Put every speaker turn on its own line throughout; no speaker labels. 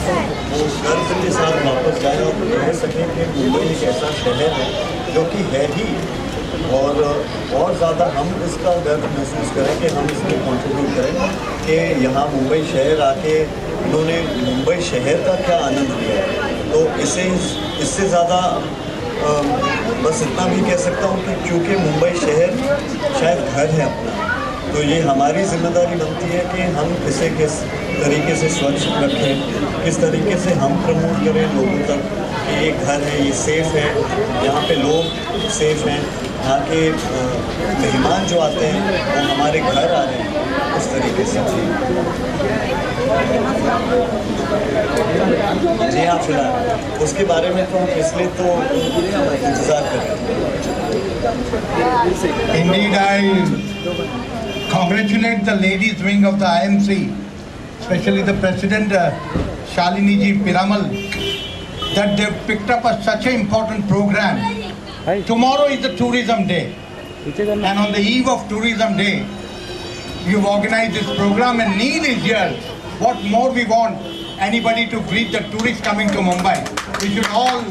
वो गर्व के साथ वापस जाए और कह सकें कि मुंबई एक ऐसा शहर है जो कि है ही, और ज़्यादा हम इसका गर्व महसूस करें कि हम इसमें कंट्रीब्यूट करें कि यहाँ मुंबई शहर आके उन्होंने मुंबई शहर का क्या आनंद लिया है। तो इससे ज़्यादा बस इतना भी कह सकता हूँ कि क्योंकि मुंबई शहर शायद घर है अपना, तो ये हमारी जिम्मेदारी बनती है कि हम इसे किस तरीके से स्वच्छ रखें, किस तरीके से हम प्रमोट करें लोगों तक कि ये घर है, ये सेफ़ है, यहाँ पे लोग सेफ़ हैं, यहाँ के मेहमान जो आते हैं वो हमारे घर आ रहे हैं, उस तरीके से। जी हाँ, फिलहाल उसके बारे में तो हम इसलिए तो इंतज़ार कर रहे हैं।
Indeed, I congratulate the ladies wing of the IMC, especially the president Shalini ji Piramal, that they picked up such an important program. Tomorrow is the tourism day, and on the eve of tourism day, you've organized this program and Neil is here. What more we want? Anybody to greet the tourists coming to Mumbai. We should all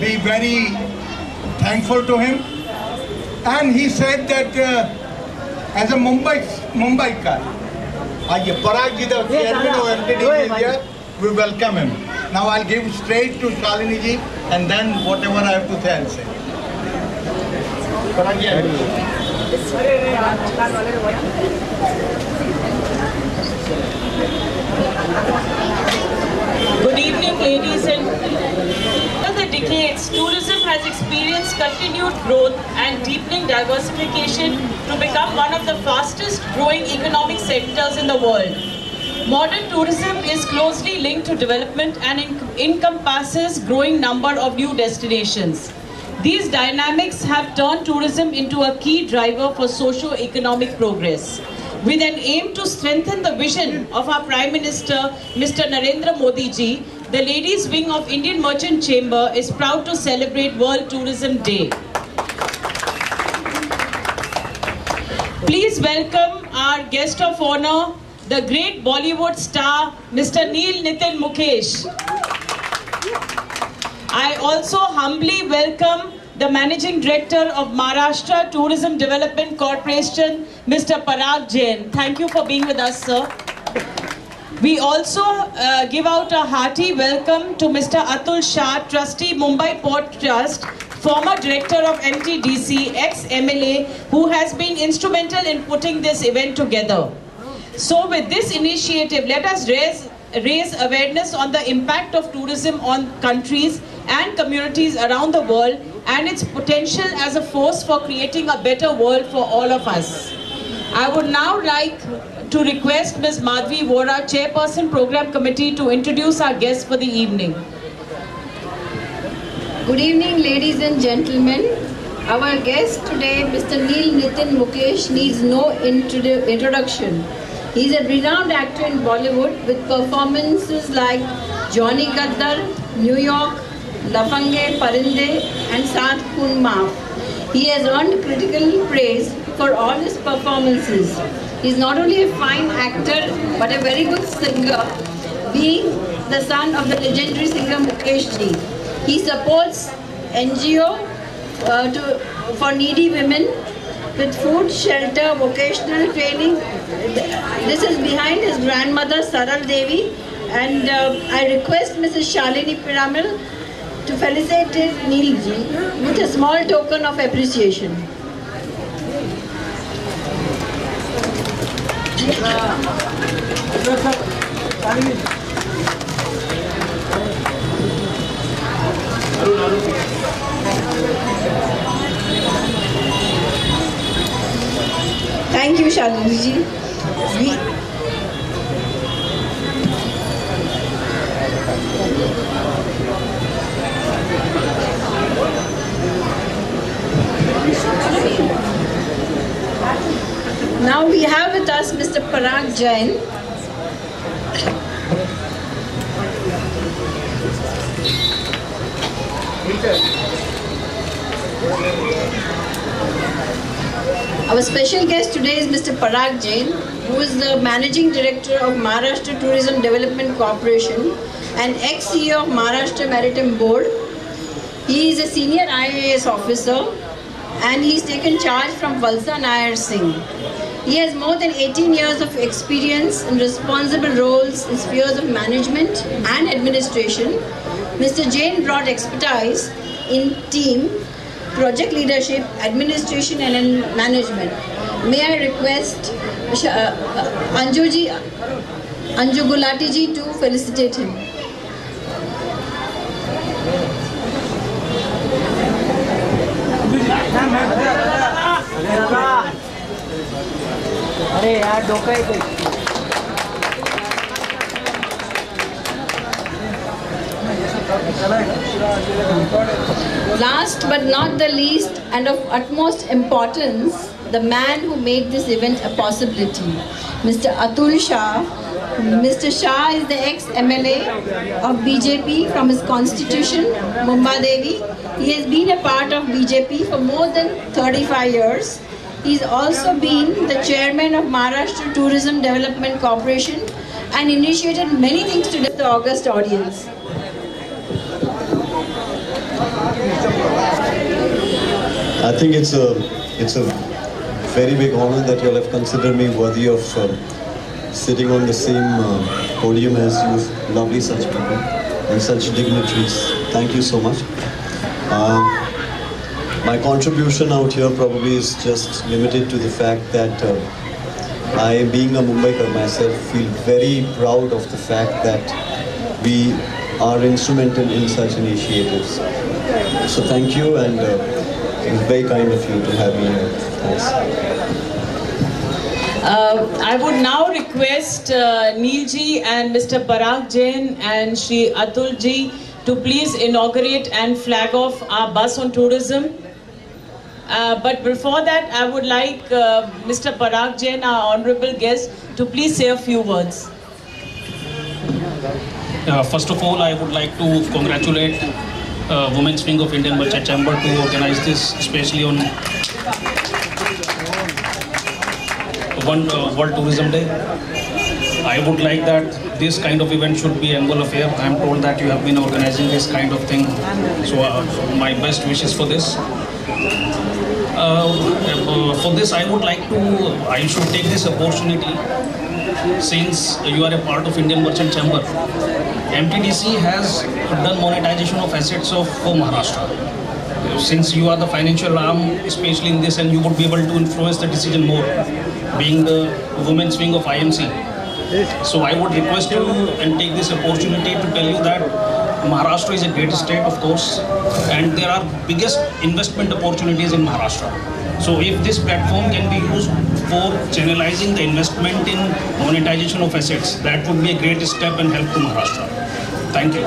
be very thankful to him. And he said that as a Mumbaikar, Parag ji, the chairman of MTD is here, we welcome him. Now I'll give straight to Shalini ji, and then whatever I have to say, I'll say. Parag ji.
Good evening, ladies and over the decades, tourism has experienced continued growth and deepening diversification to become one of the fastest growing economic sectors in the world. Modern tourism is closely linked to development and encompasses growing number of new destinations. These dynamics have turned tourism into a key driver for socio-economic progress. With an aim to strengthen the vision of our Prime Minister, Mr. Narendra Modi ji, the Ladies Wing of Indian Merchant Chamber is proud to celebrate World Tourism Day. Please welcome our guest of honor, the great Bollywood star, Mr. Neel Nitin Mukesh. I also humbly welcome the Managing Director of Maharashtra Tourism Development Corporation, Mr. Parag Jain. Thank you for being with us, sir. We also give out a hearty welcome to Mr. Atul Shah, Trustee Mumbai Port Trust, former Director of MTDC, ex-MLA, who has been instrumental in putting this event together. So with this initiative, let us raise awareness on the impact of tourism on countries and communities around the world and its potential as a force for creating a better world for all of us. I would now like to request Ms. Madhvi Vora, Chairperson Program Committee, to introduce our guests for the evening.
Good evening, ladies and gentlemen. Our guest today, Mr. Neel Nitin Mukesh, needs no introduction. He is a renowned actor in Bollywood with performances like Johnny Gaddar, New York, Lafange, Parinde and Saath Khoon Maaf. He has earned critical praise for all his performances. He is not only a fine actor but a very good singer, being the son of the legendary singer Mukesh ji. He supports NGO for needy women with food, shelter, vocational training. This is behind his grandmother Saral Devi, and I request Mrs. Shalini Piramal to felicitate Neel ji with a small token of appreciation. Thank you, Shalini ji. Now we have with us Mr. Parag Jain. Our special guest today is Mr. Parag Jain. who is the Managing Director of Maharashtra Tourism Development Corporation and ex-CEO of Maharashtra Maritime Board. He is a senior IAS officer and he's taken charge from Valsa Nayar Singh. He has more than 18 years of experience in responsible roles in spheres of management and administration. Mr. Jain brought expertise in team, project leadership, administration and management. May I request Anju Gulati ji to felicitate him.
अरे यार डोका ही
Last but not the least and of utmost importance, the man who made this event a possibility, Mr. Atul Shah. Mr. Shah is the ex-MLA of BJP from his constitution, Mumbai Devi. He has been a part of BJP for more than 35 years. He's also been the chairman of Maharashtra Tourism Development Corporation and initiated many things to the August audience.
I think it's a very big honor that you all have considered me worthy of sitting on the same podium as you lovely such people and such dignitaries. Thank you so much. My contribution out here probably is just limited to the fact that I, being a Mumbaikar myself, feel very proud of the fact that we are instrumental in such initiatives. So thank you, and it's very kind of you to have me here. Thanks.
I would now request Neil ji and Mr. Parag Jain and Shri Atul ji to please inaugurate and flag off our bus on tourism. But before that, I would like Mr. Parag Jain, our honorable guest, to please say a few words.
First of all, I would like to congratulate Women's Wing of Indian Merchant Chamber to organize this, especially on World Tourism Day. I would like that this kind of event should be annual affair. I am told that you have been organizing this kind of thing, so my best wishes for this. For this, I should take this opportunity, since you are a part of Indian Merchant Chamber. MTDC has done monetization of assets for Maharashtra. Since you are the financial arm, especially in this, and you would be able to influence the decision more, being the women's wing of IMC. So I would request you and take this opportunity to tell you that Maharashtra is a great state, of course, and there are biggest investment opportunities in Maharashtra. So if this platform can be used for channelizing the investment in monetization of assets, that would be a great step and help to Maharashtra. Thank you.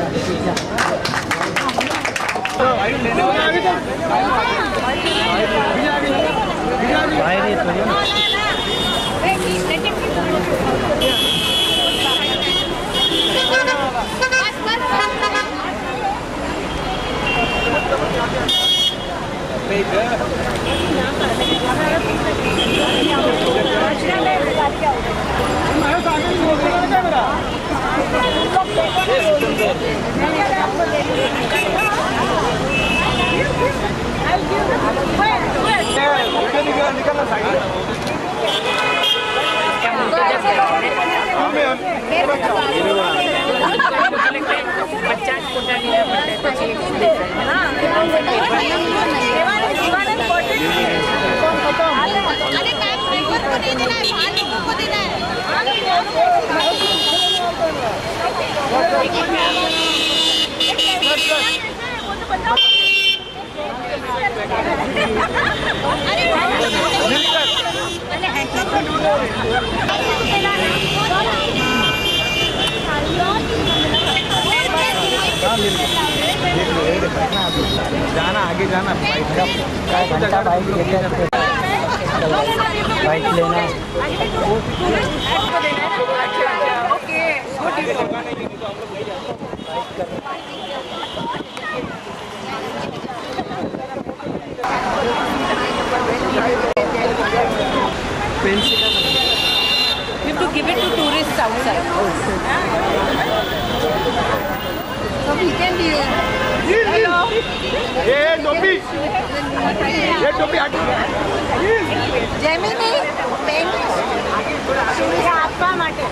जाना आगे जाना bike लेना pencil
give it to tourists outside. So we can be. Hello. Gemini, pen. आपका माटे.